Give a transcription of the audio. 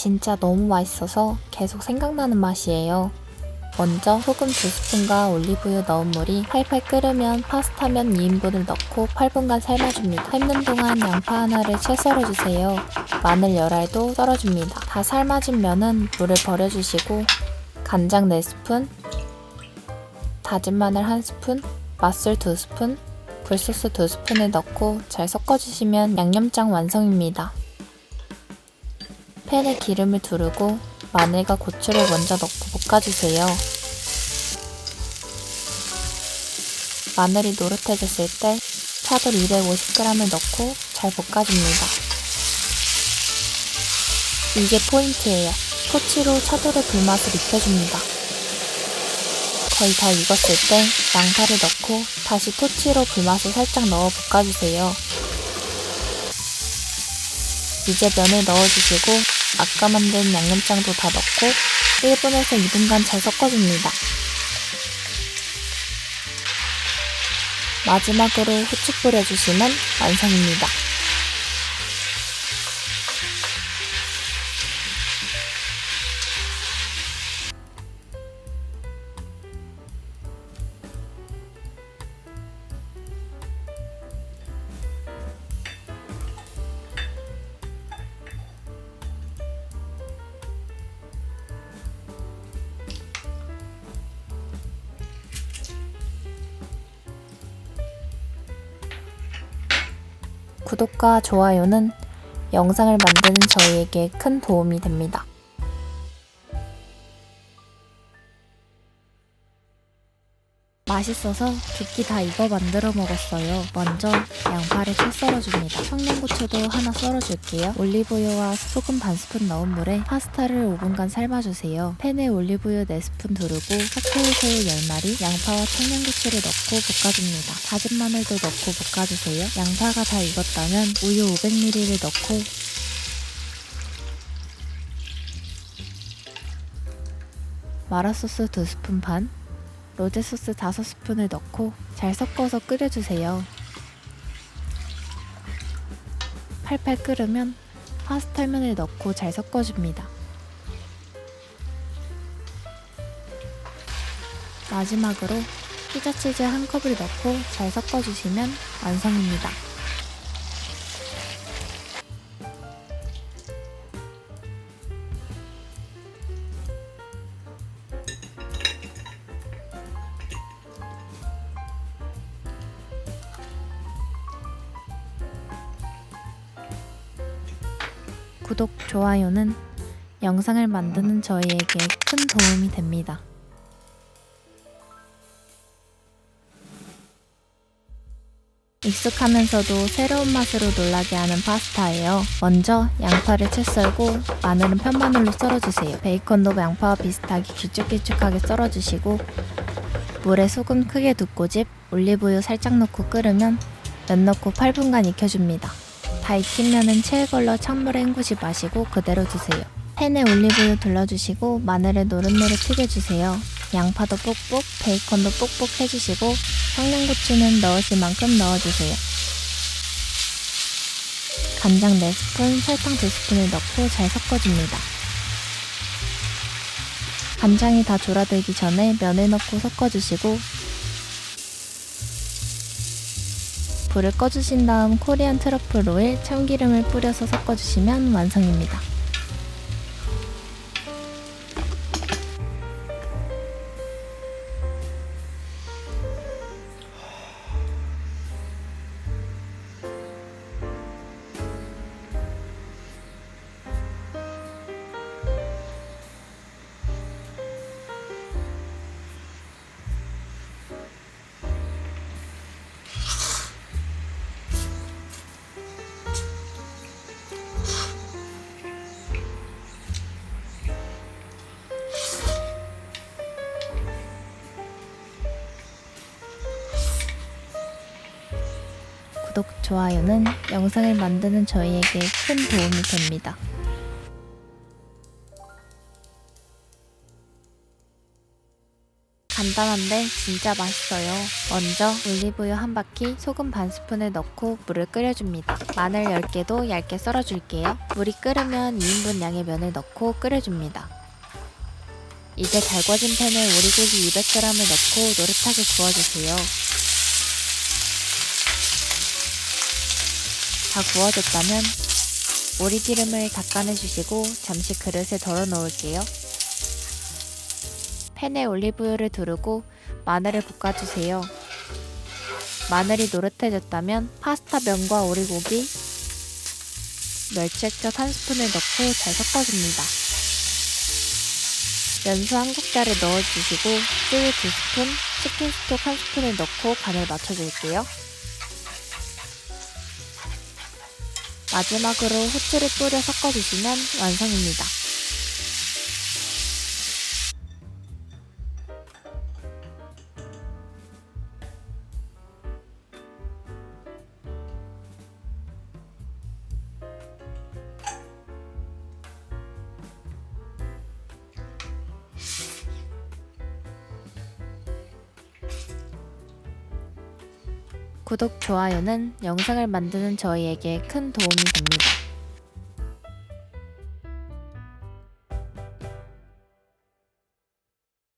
진짜 너무 맛있어서 계속 생각나는 맛이에요. 먼저 소금 2스푼과 올리브유 넣은 물이 팔팔 끓으면 파스타면 2인분을 넣고 8분간 삶아줍니다. 삶는 동안 양파 하나를 채 썰어주세요. 마늘 열알도 썰어줍니다. 다 삶아진 면은 물을 버려주시고 간장 4스푼, 다진 마늘 1스푼, 맛술 2스푼, 굴소스 2스푼을 넣고 잘 섞어주시면 양념장 완성입니다. 팬에 기름을 두르고 마늘과 고추를 먼저 넣고 볶아주세요. 마늘이 노릇해졌을 때 차돌 250g을 넣고 잘 볶아줍니다. 이게 포인트예요. 토치로 차돌의 불맛을 입혀줍니다. 거의 다 익었을 때 양파를 넣고 다시 토치로 불맛을 살짝 넣어 볶아주세요. 이제 면을 넣어주시고 아까 만든 양념장도 다 넣고 1분에서 2분간 잘 섞어줍니다. 마지막으로 후추 뿌려주시면 완성입니다. 구독과 좋아요는 영상을 만드는 저희에게 큰 도움이 됩니다. 맛있어서 두 끼 다 이거 만들어 먹었어요. 먼저 양파를 채 썰어줍니다. 청양고추도 하나 썰어줄게요. 올리브유와 소금 반 스푼 넣은 물에 파스타를 5분간 삶아주세요. 팬에 올리브유 4스푼 두르고 칵테일새우 10마리, 양파와 청양고추를 넣고 볶아줍니다. 다진 마늘도 넣고 볶아주세요. 양파가 다 익었다면 우유 500ml를 넣고 마라소스 2스푼 반, 로제소스 5스푼을 넣고 잘 섞어서 끓여주세요. 팔팔 끓으면 파스타면을 넣고 잘 섞어줍니다. 마지막으로 피자치즈 한 컵을 넣고 잘 섞어주시면 완성입니다. 구독, 좋아요는 영상을 만드는 저희에게 큰 도움이 됩니다. 익숙하면서도 새로운 맛으로 놀라게 하는 파스타예요. 먼저 양파를 채 썰고 마늘은 편마늘로 썰어주세요. 베이컨도 양파와 비슷하게 길쭉길쭉하게 썰어주시고 물에 소금 크게 2꼬집, 올리브유 살짝 넣고 끓으면 면 넣고 8분간 익혀줍니다. 다 익힌 면은 체에 걸러 찬물에 헹구시 마시고 그대로 드세요. 팬에 올리브유 둘러주시고 마늘을 노릇노릇 튀겨주세요. 양파도 뽁뽁, 베이컨도 뽁뽁 해주시고 청양고추는 넣으실 만큼 넣어주세요. 간장 4스푼, 설탕 2스푼을 넣고 잘 섞어줍니다. 간장이 다 졸아들기 전에 면을 넣고 섞어주시고 불을 꺼주신 다음 코리안 트러플 오일, 참기름을 뿌려서 섞어주시면 완성입니다. 구독, 좋아요는 영상을 만드는 저희에게 큰 도움이 됩니다. 간단한데 진짜 맛있어요. 먼저 올리브유 한 바퀴, 소금 반 스푼을 넣고 물을 끓여줍니다. 마늘 10개도 얇게 썰어줄게요. 물이 끓으면 2인분 양의 면을 넣고 끓여줍니다. 이제 달궈진 팬에 오리고기 200g을 넣고 노릇하게 구워주세요. 다 구워졌다면 오리기름을 닦아내주시고 잠시 그릇에 덜어 놓을게요. 팬에 올리브유를 두르고 마늘을 볶아주세요. 마늘이 노릇해졌다면 파스타 면과 오리고기, 멸치 액젓 한 스푼을 넣고 잘 섞어줍니다. 면수 한 국자를 넣어주시고 쯔유 2스푼, 치킨 스톡 한 스푼을 넣고 간을 맞춰줄게요. 마지막으로 후추를 뿌려 섞어주시면 완성입니다. 구독, 좋아요는 영상을 만드는 저희에게 큰 도움이 됩니다.